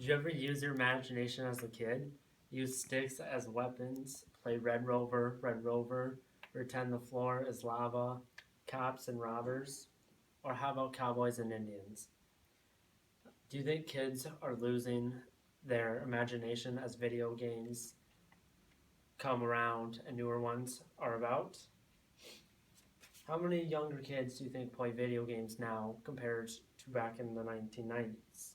you ever use your imagination as a kid? Use sticks as weapons, play Red Rover, pretend the floor is lava, cops and robbers? Or how about cowboys and Indians? Do you think kids are losing their imagination as video games come around and newer ones are about? How many younger kids do you think play video games now compared to back in the 1990s?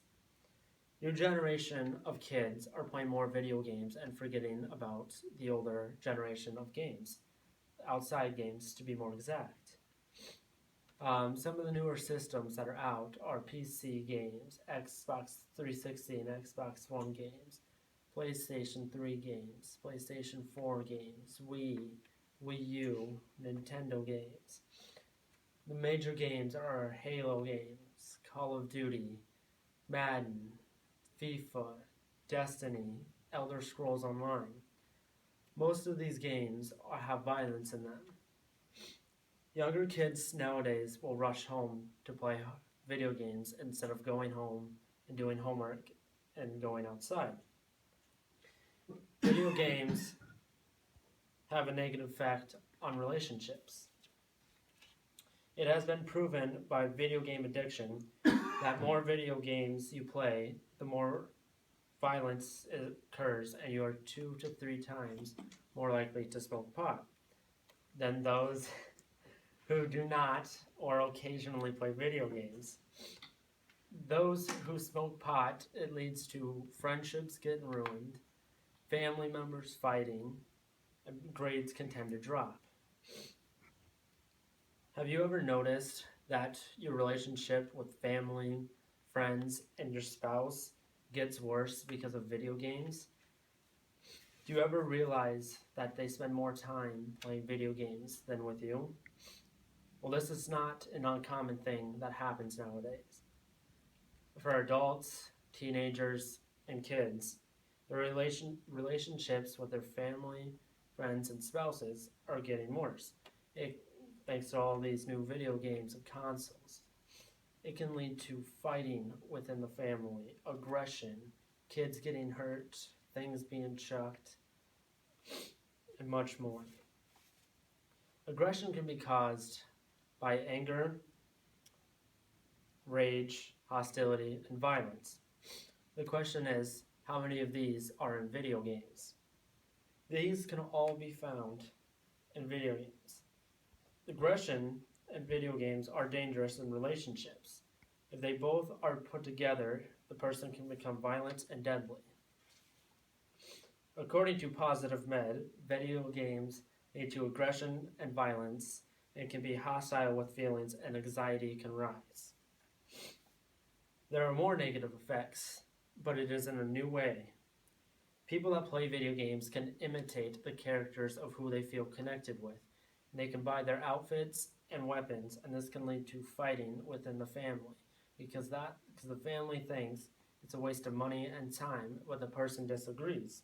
New generation of kids are playing more video games and forgetting about the older generation of games, outside games to be more exact. Some of the newer systems that are out are PC games, Xbox 360 and Xbox One games, PlayStation 3 games, PlayStation 4 games, Wii U, Nintendo games. The major games are Halo games, Call of Duty, Madden, FIFA, Destiny, Elder Scrolls Online. Most of these games have violence in them. Younger kids nowadays will rush home to play video games instead of going home and doing homework and going outside. Video games have a negative effect on relationships. It has been proven by video game addiction that more video games you play, the more violence occurs, and you are 2 to 3 times more likely to smoke pot than those who do not or occasionally play video games. Those who smoke pot, it leads to friendships getting ruined, family members fighting, and grades can tend to drop. Have you ever noticed that your relationship with family, friends, and your spouse gets worse because of video games? Do you ever realize that they spend more time playing video games than with you? Well, this is not an uncommon thing that happens nowadays. For adults, teenagers, and kids, the relationships with their family, friends, and spouses are getting worse. Thanks to all these new video games and consoles. It can lead to fighting within the family, aggression, kids getting hurt, things being chucked, and much more. Aggression can be caused by anger, rage, hostility, and violence. The question is, how many of these are in video games? These can all be found in video games. Aggression and video games are dangerous in relationships. If they both are put together, the person can become violent and deadly. According to Positive Med, video games lead to aggression and violence and can be hostile with feelings, and anxiety can rise. There are more negative effects, but it is in a new way. People that play video games can imitate the characters of who they feel connected with. And they can buy their outfits and weapons, and this can lead to fighting within the family because the family thinks it's a waste of money and time, but the person disagrees.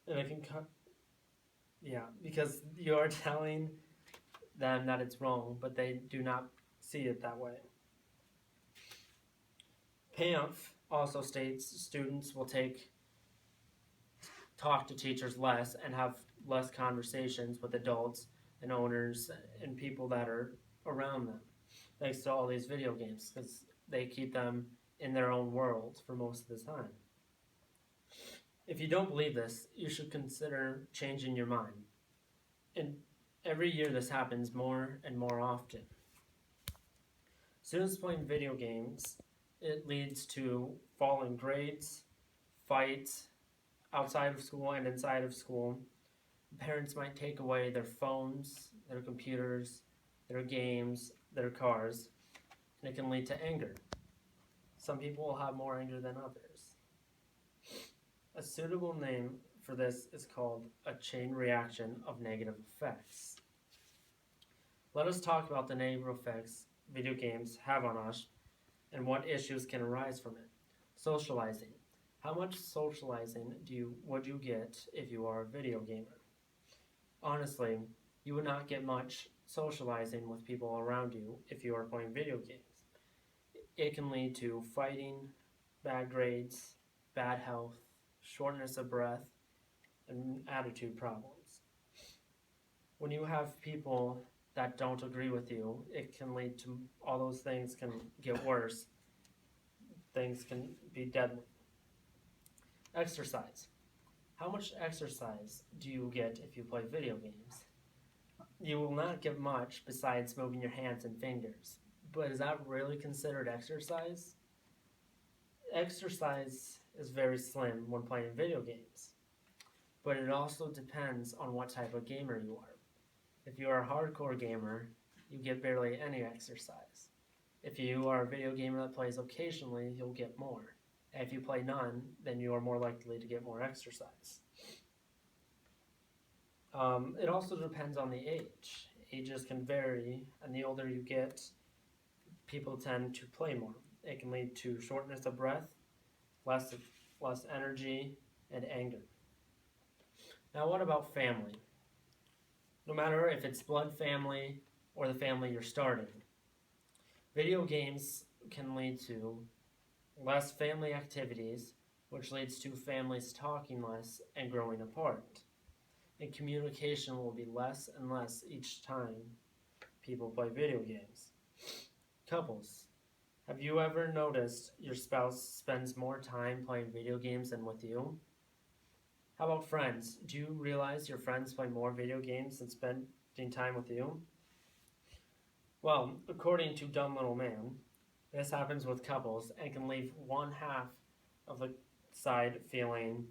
And it can because you're telling them that it's wrong, but they do not see it that way. PAMF also states students will talk to teachers less and have less conversations with adults and owners and people that are around them, thanks to all these video games, because they keep them in their own world for most of the time. If you don't believe this, you should consider changing your mind. And every year this happens more and more often. Students playing video games, it leads to falling grades, fights, outside of school and inside of school. Parents might take away their phones, their computers, their games, their cars, and it can lead to anger. Some people will have more anger than others. A suitable name for this is called a chain reaction of negative effects. Let us talk about the negative effects video games have on us and what issues can arise from it. Socializing. How much socializing would you get if you are a video gamer? Honestly, you would not get much socializing with people around you if you are playing video games. It can lead to fighting, bad grades, bad health, shortness of breath, and attitude problems. When you have people that don't agree with you, it can lead to all those things can get worse. Things can be deadly. Exercise. How much exercise do you get if you play video games? You will not get much besides moving your hands and fingers. But is that really considered exercise? Exercise is very slim when playing video games. But it also depends on what type of gamer you are. If you are a hardcore gamer, you get barely any exercise. If you are a video gamer that plays occasionally, you'll get more. And if you play none, then you are more likely to get more exercise. It also depends on the age. Ages can vary, and the older you get, people tend to play more. It can lead to shortness of breath, less energy, and anger. Now, what about family? No matter if it's blood family or the family you're starting, video games can lead to less family activities, which leads to families talking less and growing apart. And communication will be less and less each time people play video games. Couples. Have you ever noticed your spouse spends more time playing video games than with you? How about friends? Do you realize your friends play more video games than spending time with you? Well, according to Dumb Little Man, this happens with couples and can leave one half of the side feeling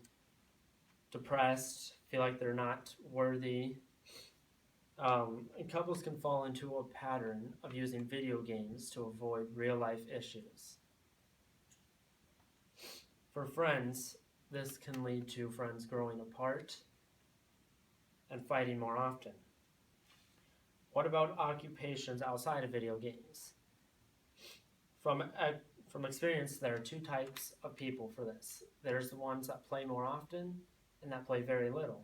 depressed, feel like they're not worthy. And couples can fall into a pattern of using video games to avoid real life issues. For friends, this can lead to friends growing apart and fighting more often. What about occupations outside of video games? From experience, there are two types of people for this. There's the ones that play more often and that play very little.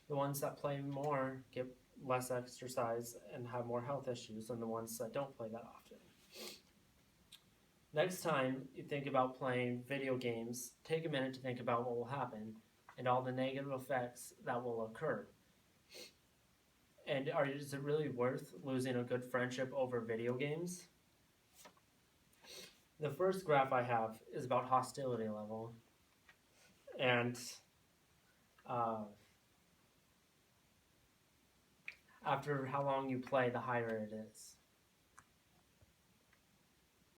The ones that play more get less exercise and have more health issues than the ones that don't play that often. Next time you think about playing video games, take a minute to think about what will happen and all the negative effects that will occur. And is it really worth losing a good friendship over video games? The first graph I have is about hostility level. And after how long you play, the higher it is.